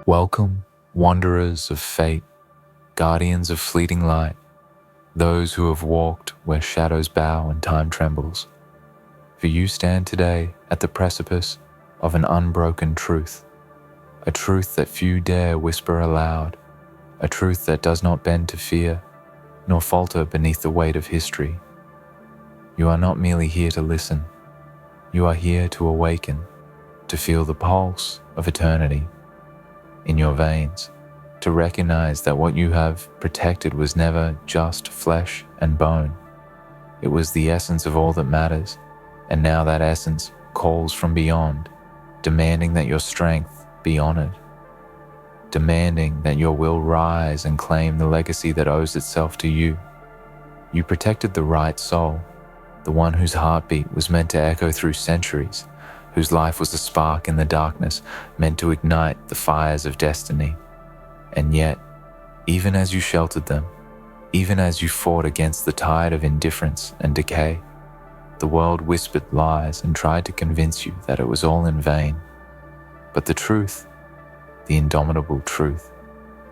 Welcome, wanderers of fate, guardians of fleeting light, those who have walked where shadows bow and time trembles. For you stand today at the precipice of an unbroken truth, a truth that few dare whisper aloud, a truth that does not bend to fear, nor falter beneath the weight of history. You are not merely here to listen, you are here to awaken, to feel the pulse of eternity in your veins, to recognize that what you have protected was never just flesh and bone. It was the essence of all that matters, and now that essence calls from beyond, demanding that your strength be honored, demanding that your will rise and claim the legacy that owes itself to you. You protected the right soul, the one whose heartbeat was meant to echo through centuries, whose life was a spark in the darkness meant to ignite the fires of destiny. And yet, even as you sheltered them, even as you fought against the tide of indifference and decay, the world whispered lies and tried to convince you that it was all in vain. But the truth, the indomitable truth,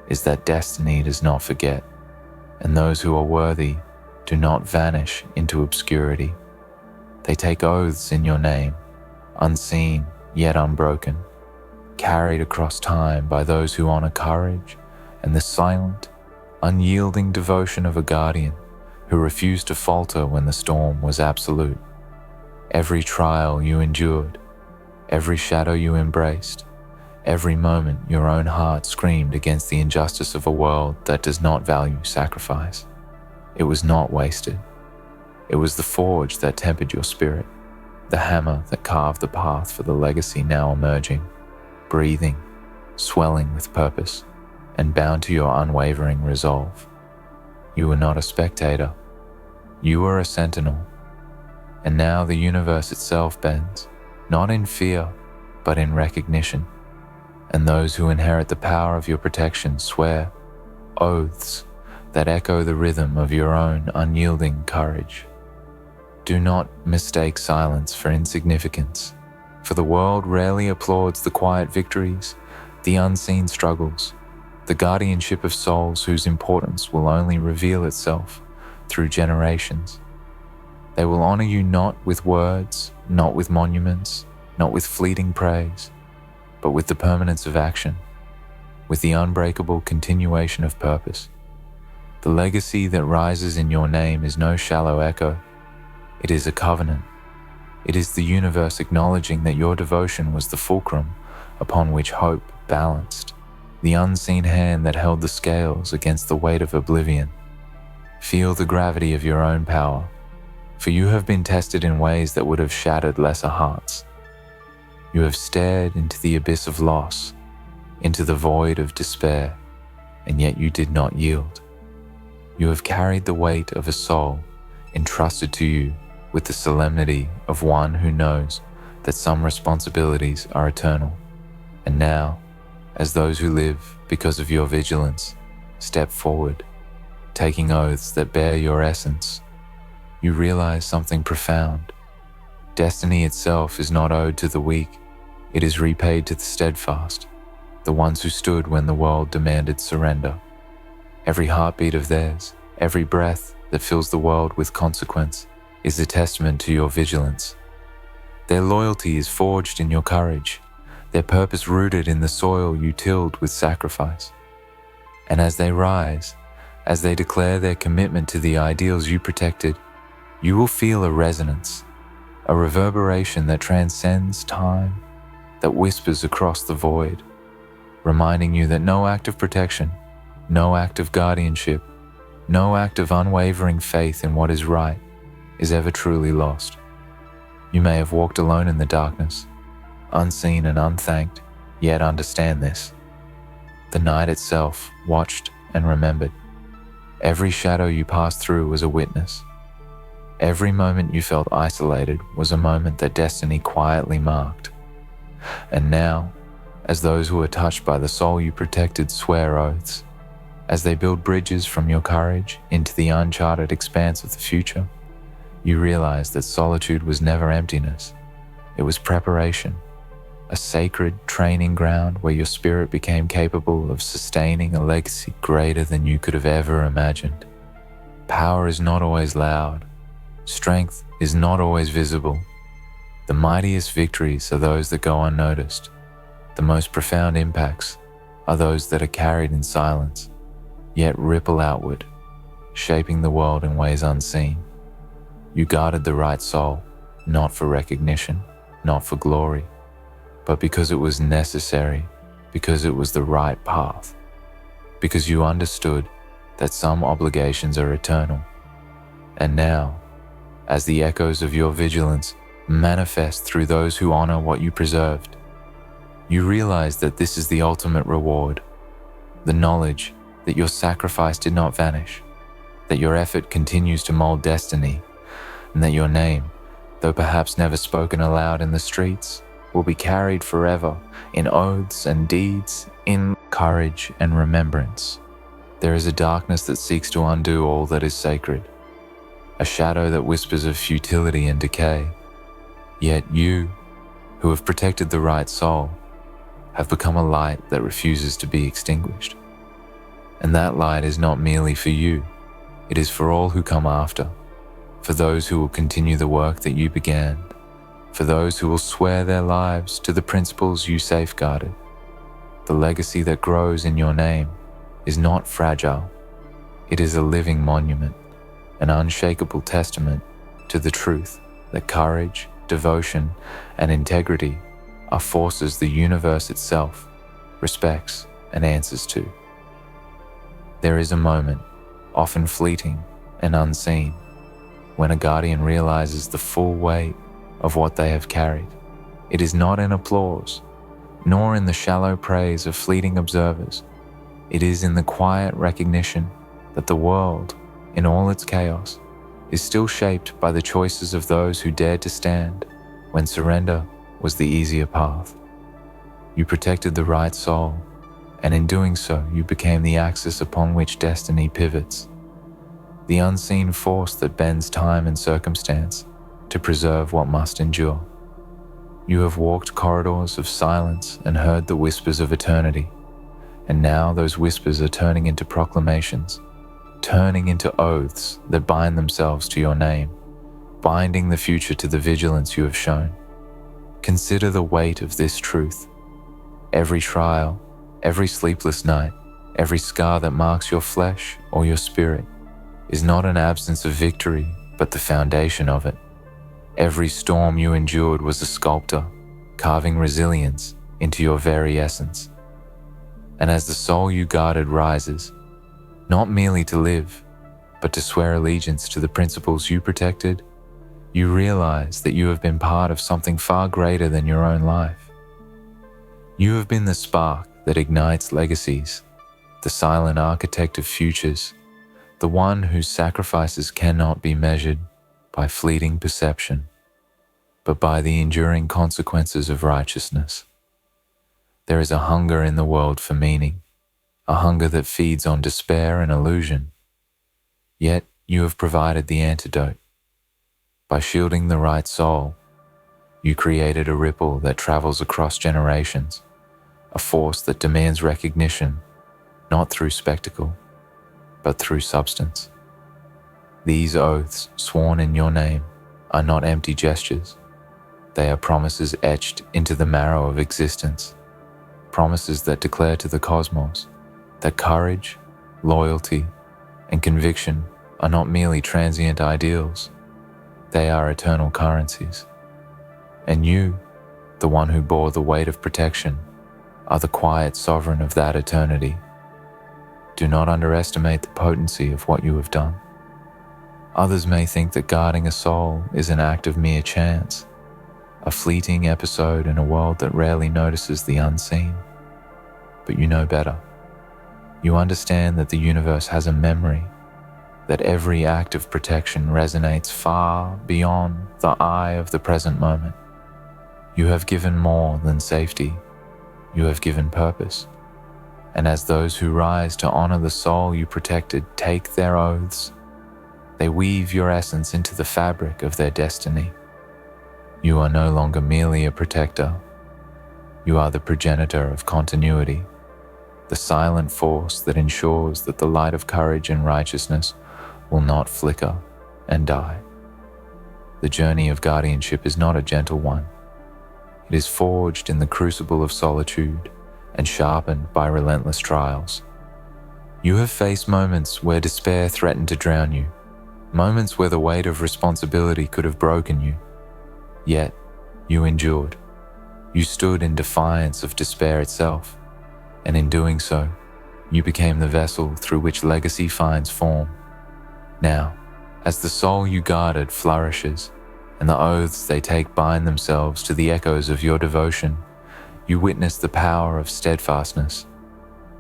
is that destiny does not forget, and those who are worthy do not vanish into obscurity. They take oaths in your name, unseen yet unbroken, carried across time by those who honor courage and the silent, unyielding devotion of a guardian who refused to falter when the storm was absolute. Every trial you endured, every shadow you embraced, every moment your own heart screamed against the injustice of a world that does not value sacrifice. It was not wasted. It was the forge that tempered your spirit, the hammer that carved the path for the legacy now emerging, breathing, swelling with purpose, and bound to your unwavering resolve. You were not a spectator. You were a sentinel. And now the universe itself bends, not in fear, but in recognition. And those who inherit the power of your protection swear oaths that echo the rhythm of your own unyielding courage. Do not mistake silence for insignificance, for the world rarely applauds the quiet victories, the unseen struggles, the guardianship of souls whose importance will only reveal itself through generations. They will honor you not with words, not with monuments, not with fleeting praise, but with the permanence of action, with the unbreakable continuation of purpose. The legacy that rises in your name is no shallow echo. It is a covenant. It is the universe acknowledging that your devotion was the fulcrum upon which hope balanced, the unseen hand that held the scales against the weight of oblivion. Feel the gravity of your own power, for you have been tested in ways that would have shattered lesser hearts. You have stared into the abyss of loss, into the void of despair, and yet you did not yield. You have carried the weight of a soul entrusted to you with the solemnity of one who knows that some responsibilities are eternal. And now, as those who live because of your vigilance step forward, taking oaths that bear your essence, you realize something profound. Destiny itself is not owed to the weak, it is repaid to the steadfast, the ones who stood when the world demanded surrender. Every heartbeat of theirs, every breath that fills the world with consequence, is a testament to your vigilance. Their loyalty is forged in your courage, their purpose rooted in the soil you tilled with sacrifice. And as they rise, as they declare their commitment to the ideals you protected, you will feel a resonance, a reverberation that transcends time, that whispers across the void, reminding you that no act of protection, no act of guardianship, no act of unwavering faith in what is right is ever truly lost. You may have walked alone in the darkness, unseen and unthanked, yet understand this. The night itself watched and remembered. Every shadow you passed through was a witness. Every moment you felt isolated was a moment that destiny quietly marked. And now, as those who are touched by the soul you protected swear oaths, as they build bridges from your courage into the uncharted expanse of the future, you realize that solitude was never emptiness. It was preparation, a sacred training ground where your spirit became capable of sustaining a legacy greater than you could have ever imagined. Power is not always loud. Strength is not always visible. The mightiest victories are those that go unnoticed. The most profound impacts are those that are carried in silence, yet ripple outward, shaping the world in ways unseen. You guarded the right soul, not for recognition, not for glory, but because it was necessary, because it was the right path, because you understood that some obligations are eternal. And now, as the echoes of your vigilance manifest through those who honor what you preserved, you realize that this is the ultimate reward, the knowledge that your sacrifice did not vanish, that your effort continues to mold destiny, and that your name, though perhaps never spoken aloud in the streets, will be carried forever in oaths and deeds, in courage and remembrance. There is a darkness that seeks to undo all that is sacred, a shadow that whispers of futility and decay. Yet you, who have protected the right soul, have become a light that refuses to be extinguished. And that light is not merely for you, it is for all who come after, for those who will continue the work that you began, for those who will swear their lives to the principles you safeguarded. The legacy that grows in your name is not fragile. It is a living monument, an unshakable testament to the truth that courage, devotion, and integrity are forces the universe itself respects and answers to. There is a moment, often fleeting and unseen, when a guardian realizes the full weight of what they have carried. It is not in applause, nor in the shallow praise of fleeting observers. It is in the quiet recognition that the world, in all its chaos, is still shaped by the choices of those who dared to stand when surrender was the easier path. You protected the right soul, and in doing so, you became the axis upon which destiny pivots, the unseen force that bends time and circumstance to preserve what must endure. You have walked corridors of silence and heard the whispers of eternity, and now those whispers are turning into proclamations, turning into oaths that bind themselves to your name, binding the future to the vigilance you have shown. Consider the weight of this truth. Every trial, every sleepless night, every scar that marks your flesh or your spirit is not an absence of victory, but the foundation of it. Every storm you endured was a sculptor, carving resilience into your very essence. And as the soul you guarded rises, not merely to live, but to swear allegiance to the principles you protected, you realize that you have been part of something far greater than your own life. You have been the spark that ignites legacies, the silent architect of futures, the one whose sacrifices cannot be measured by fleeting perception, but by the enduring consequences of righteousness. There is a hunger in the world for meaning, a hunger that feeds on despair and illusion. Yet you have provided the antidote. By shielding the right soul, you created a ripple that travels across generations, a force that demands recognition, not through spectacle, but through substance. These oaths sworn in your name are not empty gestures. They are promises etched into the marrow of existence, promises that declare to the cosmos that courage, loyalty, and conviction are not merely transient ideals. They are eternal currencies. And you, the one who bore the weight of protection, are the quiet sovereign of that eternity. Do not underestimate the potency of what you have done. Others may think that guarding a soul is an act of mere chance, a fleeting episode in a world that rarely notices the unseen. But you know better. You understand that the universe has a memory, that every act of protection resonates far beyond the eye of the present moment. You have given more than safety. You have given purpose. And as those who rise to honor the soul you protected take their oaths, they weave your essence into the fabric of their destiny. You are no longer merely a protector. You are the progenitor of continuity, the silent force that ensures that the light of courage and righteousness will not flicker and die. The journey of guardianship is not a gentle one. It is forged in the crucible of solitude and sharpened by relentless trials. You have faced moments where despair threatened to drown you, moments where the weight of responsibility could have broken you. Yet, you endured. You stood in defiance of despair itself, and in doing so, you became the vessel through which legacy finds form. Now, as the soul you guarded flourishes, and the oaths they take bind themselves to the echoes of your devotion, you witness the power of steadfastness.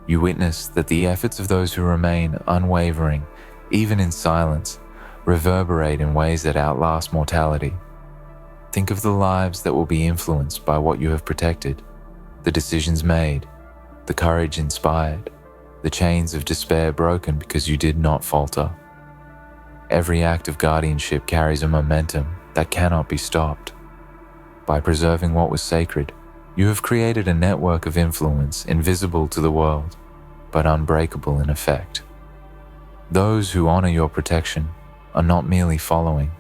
You witness that the efforts of those who remain unwavering, even in silence, reverberate in ways that outlast mortality. Think of the lives that will be influenced by what you have protected, the decisions made, the courage inspired, the chains of despair broken because you did not falter. Every act of guardianship carries a momentum that cannot be stopped. By preserving what was sacred, you have created a network of influence invisible to the world, but unbreakable in effect. Those who honor your protection are not merely following,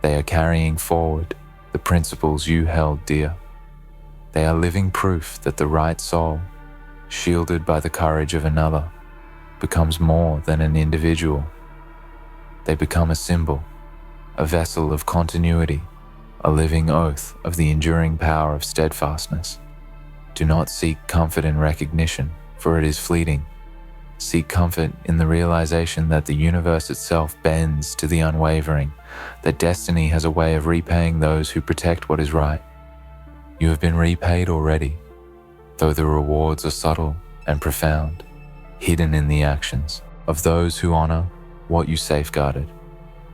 they are carrying forward the principles you held dear. They are living proof that the right soul, shielded by the courage of another, becomes more than an individual. They become a symbol, a vessel of continuity, a living oath of the enduring power of steadfastness. Do not seek comfort in recognition, for it is fleeting. Seek comfort in the realization that the universe itself bends to the unwavering, that destiny has a way of repaying those who protect what is right. You have been repaid already, though the rewards are subtle and profound, hidden in the actions of those who honor what you safeguarded.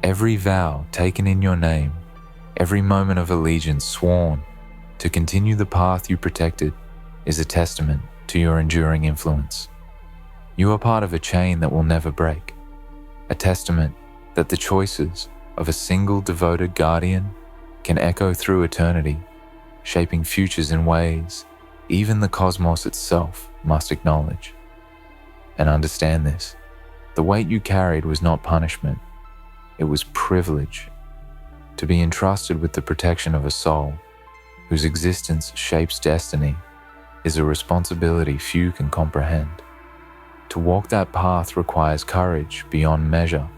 Every vow taken in your name, every moment of allegiance sworn to continue the path you protected, is a testament to your enduring influence. You are part of a chain that will never break, a testament that the choices of a single devoted guardian can echo through eternity, shaping futures in ways even the cosmos itself must acknowledge. And understand this, the weight you carried was not punishment, it was privilege. To be entrusted with the protection of a soul whose existence shapes destiny is a responsibility few can comprehend. To walk that path requires courage beyond measure,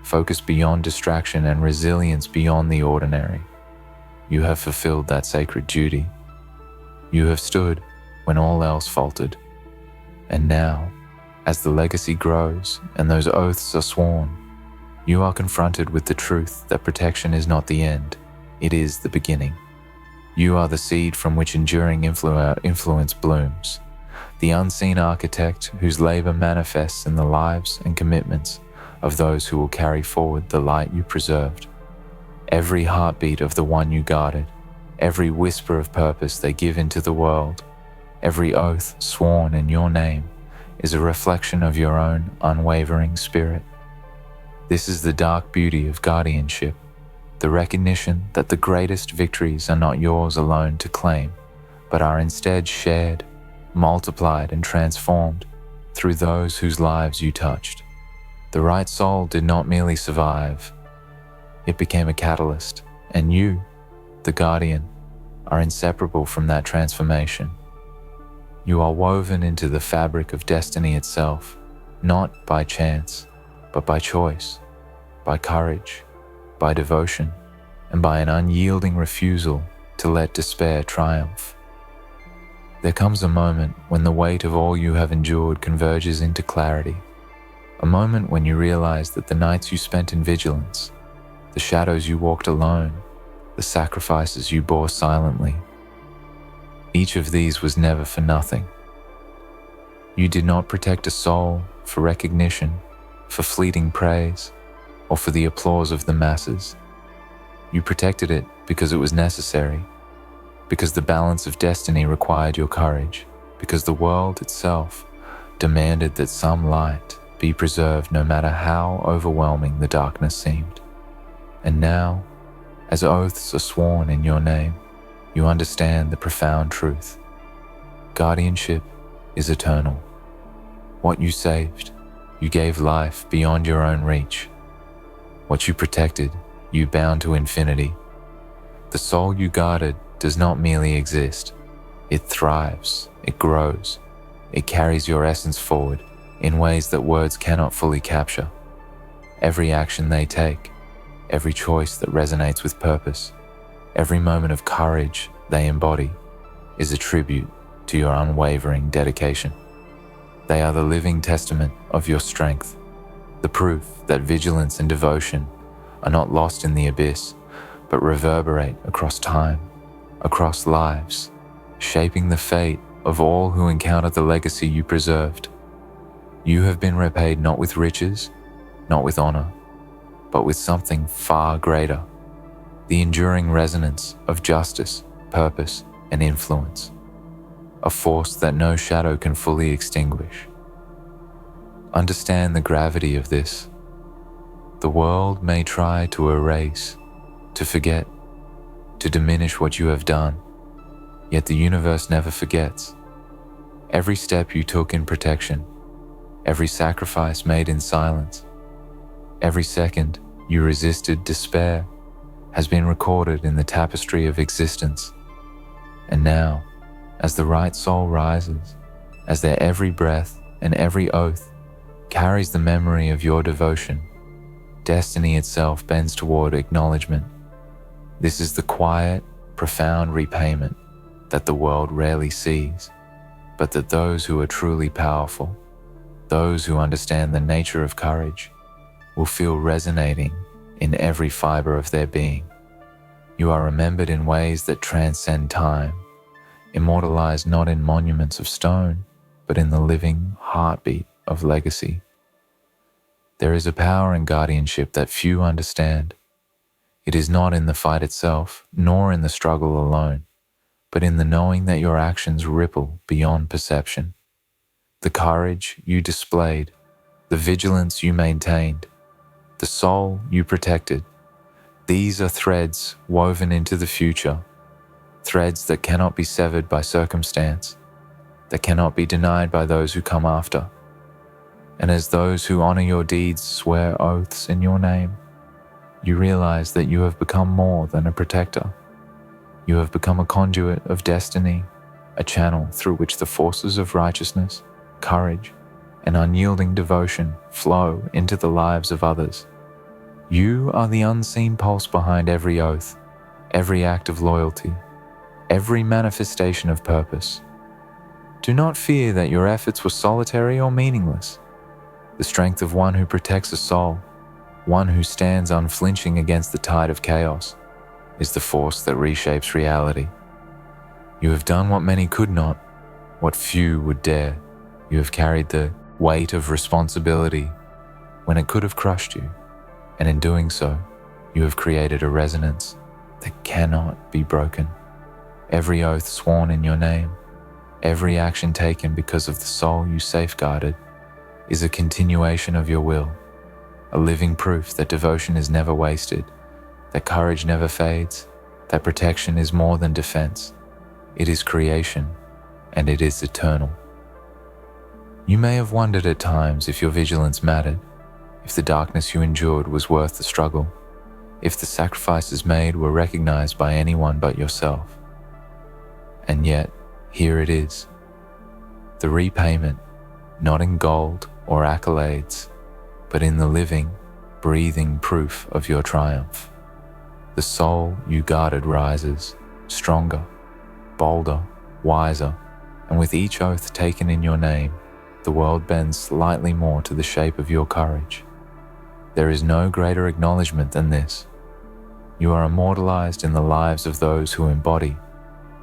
focus beyond distraction, and resilience beyond the ordinary. You have fulfilled that sacred duty. You have stood when all else faltered. And now, as the legacy grows and those oaths are sworn, you are confronted with the truth that protection is not the end, it is the beginning. You are the seed from which enduring influence blooms, the unseen architect whose labor manifests in the lives and commitments of those who will carry forward the light you preserved. Every heartbeat of the one you guarded, every whisper of purpose they give into the world, every oath sworn in your name is a reflection of your own unwavering spirit. This is the dark beauty of guardianship, the recognition that the greatest victories are not yours alone to claim, but are instead shared, multiplied, and transformed through those whose lives you touched. The right soul did not merely survive, it became a catalyst, and you, the guardian, are inseparable from that transformation. You are woven into the fabric of destiny itself, not by chance, but by choice, by courage, by devotion, and by an unyielding refusal to let despair triumph. There comes a moment when the weight of all you have endured converges into clarity, a moment when you realize that the nights you spent in vigilance, the shadows you walked alone, the sacrifices you bore silently, each of these was never for nothing. You did not protect a soul for recognition, for fleeting praise, or for the applause of the masses. You protected it because it was necessary, because the balance of destiny required your courage, because the world itself demanded that some light be preserved no matter how overwhelming the darkness seemed. And now, as oaths are sworn in your name, you understand the profound truth. Guardianship is eternal. What you saved, you gave life beyond your own reach. What you protected, you bound to infinity. The soul you guarded does not merely exist. It thrives, it grows, it carries your essence forward in ways that words cannot fully capture. Every action they take, every choice that resonates with purpose, every moment of courage they embody is a tribute to your unwavering dedication. They are the living testament of your strength, the proof that vigilance and devotion are not lost in the abyss, but reverberate across time, across lives, shaping the fate of all who encounter the legacy you preserved. You have been repaid not with riches, not with honor, but with something far greater, the enduring resonance of justice, purpose, and influence, a force that no shadow can fully extinguish. Understand the gravity of this. The world may try to erase, to forget, to diminish what you have done, yet the universe never forgets. Every step you took in protection, every sacrifice made in silence, every second you resisted despair has been recorded in the tapestry of existence. And now, as the right soul rises, as their every breath and every oath carries the memory of your devotion, destiny itself bends toward acknowledgement. This is the quiet, profound repayment that the world rarely sees, but that those who are truly powerful, those who understand the nature of courage, will feel resonating in every fiber of their being. You are remembered in ways that transcend time, immortalized not in monuments of stone, but in the living heartbeat of legacy. There is a power in guardianship that few understand. It is not in the fight itself, nor in the struggle alone, but in the knowing that your actions ripple beyond perception. The courage you displayed, the vigilance you maintained, the soul you protected, these are threads woven into the future, threads that cannot be severed by circumstance, that cannot be denied by those who come after. And as those who honor your deeds swear oaths in your name, you realize that you have become more than a protector. You have become a conduit of destiny, a channel through which the forces of righteousness, courage, and unyielding devotion flow into the lives of others. You are the unseen pulse behind every oath, every act of loyalty, every manifestation of purpose. Do not fear that your efforts were solitary or meaningless. The strength of one who protects a soul, one who stands unflinching against the tide of chaos, is the force that reshapes reality. You have done what many could not, what few would dare. You have carried the weight of responsibility when it could have crushed you, and in doing so, you have created a resonance that cannot be broken. Every oath sworn in your name, every action taken because of the soul you safeguarded, is a continuation of your will, a living proof that devotion is never wasted, that courage never fades, that protection is more than defense. It is creation, and it is eternal. You may have wondered at times if your vigilance mattered, if the darkness you endured was worth the struggle, if the sacrifices made were recognized by anyone but yourself. And yet, here it is. The repayment, not in gold or accolades, but in the living, breathing proof of your triumph. The soul you guarded rises, stronger, bolder, wiser, and with each oath taken in your name, the world bends slightly more to the shape of your courage. There is no greater acknowledgement than this. You are immortalized in the lives of those who embody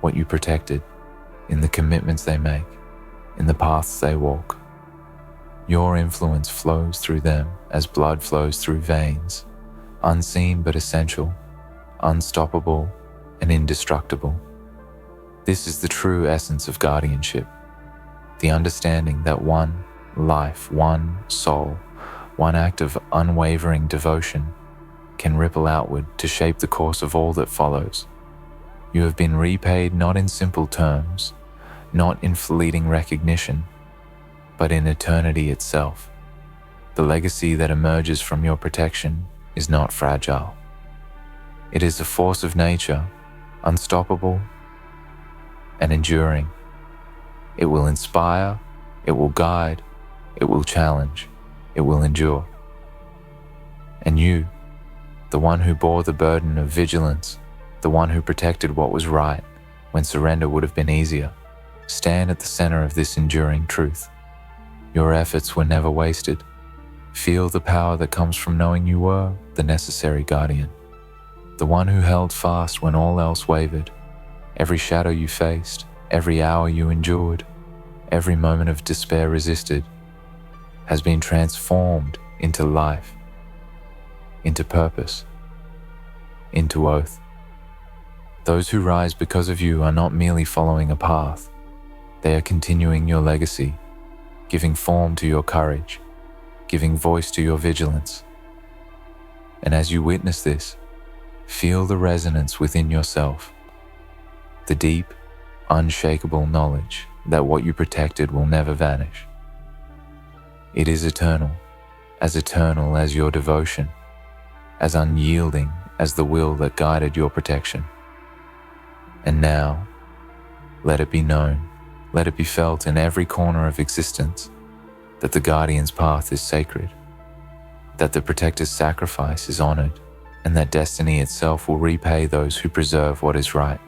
what you protected, in the commitments they make, in the paths they walk. Your influence flows through them as blood flows through veins, unseen but essential, unstoppable and indestructible. This is the true essence of guardianship, the understanding that one life, one soul, one act of unwavering devotion can ripple outward to shape the course of all that follows. You have been repaid not in simple terms, not in fleeting recognition, but in eternity itself. The legacy that emerges from your protection is not fragile. It is a force of nature, unstoppable and enduring. It will inspire, it will guide, it will challenge, it will endure. And you, the one who bore the burden of vigilance, the one who protected what was right when surrender would have been easier, stand at the center of this enduring truth. Your efforts were never wasted. Feel the power that comes from knowing you were the necessary guardian, the one who held fast when all else wavered. Every shadow you faced, every hour you endured, every moment of despair resisted, has been transformed into life, into purpose, into oath. Those who rise because of you are not merely following a path. They are continuing your legacy, giving form to your courage, giving voice to your vigilance. And as you witness this, feel the resonance within yourself, the deep, unshakable knowledge that what you protected will never vanish. It is eternal as your devotion, as unyielding as the will that guided your protection. And now, let it be known, let it be felt in every corner of existence that the guardian's path is sacred, that the protector's sacrifice is honored, and that destiny itself will repay those who preserve what is right.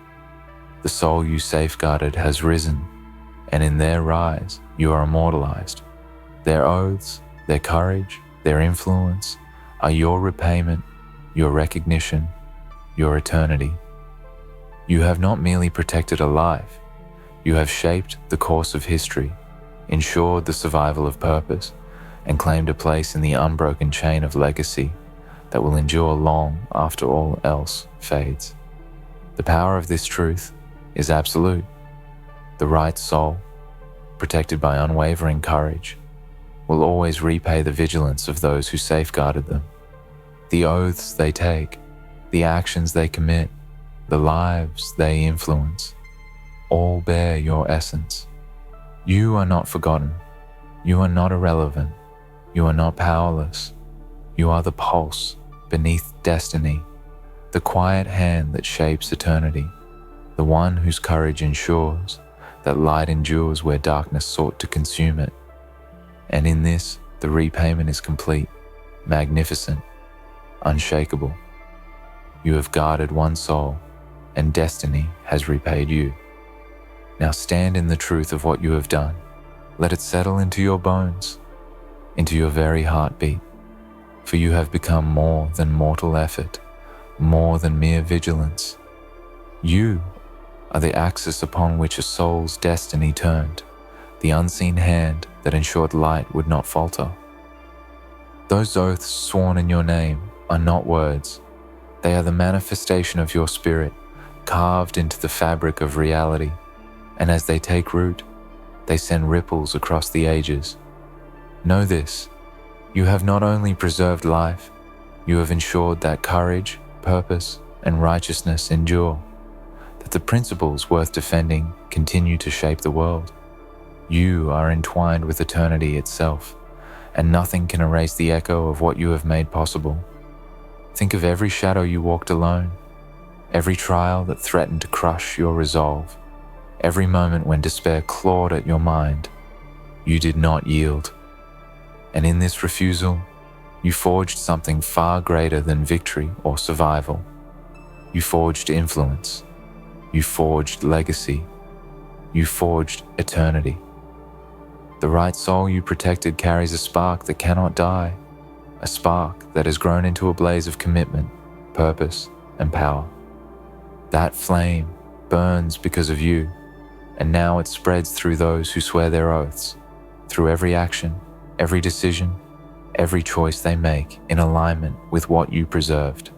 The soul you safeguarded has risen, and in their rise you are immortalized. Their oaths, their courage, their influence are your repayment, your recognition, your eternity. You have not merely protected a life, you have shaped the course of history, ensured the survival of purpose, and claimed a place in the unbroken chain of legacy that will endure long after all else fades. The power of this truth is absolute. The right soul, protected by unwavering courage, will always repay the vigilance of those who safeguarded them. The oaths they take, the actions they commit, the lives they influence, all bear your essence. You are not forgotten. You are not irrelevant. You are not powerless. You are the pulse beneath destiny, the quiet hand that shapes eternity, the one whose courage ensures that light endures where darkness sought to consume it. And in this, the repayment is complete, magnificent, unshakable. You have guarded one soul, and destiny has repaid you. Now stand in the truth of what you have done. Let it settle into your bones, into your very heartbeat, for you have become more than mortal effort, more than mere vigilance. You are the axis upon which a soul's destiny turned, the unseen hand that ensured light would not falter. Those oaths sworn in your name are not words. They are the manifestation of your spirit, carved into the fabric of reality, and as they take root, they send ripples across the ages. Know this, you have not only preserved life, you have ensured that courage, purpose, and righteousness endure, that the principles worth defending continue to shape the world. You are entwined with eternity itself, and nothing can erase the echo of what you have made possible. Think of every shadow you walked alone, every trial that threatened to crush your resolve, every moment when despair clawed at your mind. You did not yield. And in this refusal, you forged something far greater than victory or survival. You forged influence. You forged legacy. You forged eternity. The right soul you protected carries a spark that cannot die, a spark that has grown into a blaze of commitment, purpose, and power. That flame burns because of you, and now it spreads through those who swear their oaths, through every action, every decision, every choice they make in alignment with what you preserved.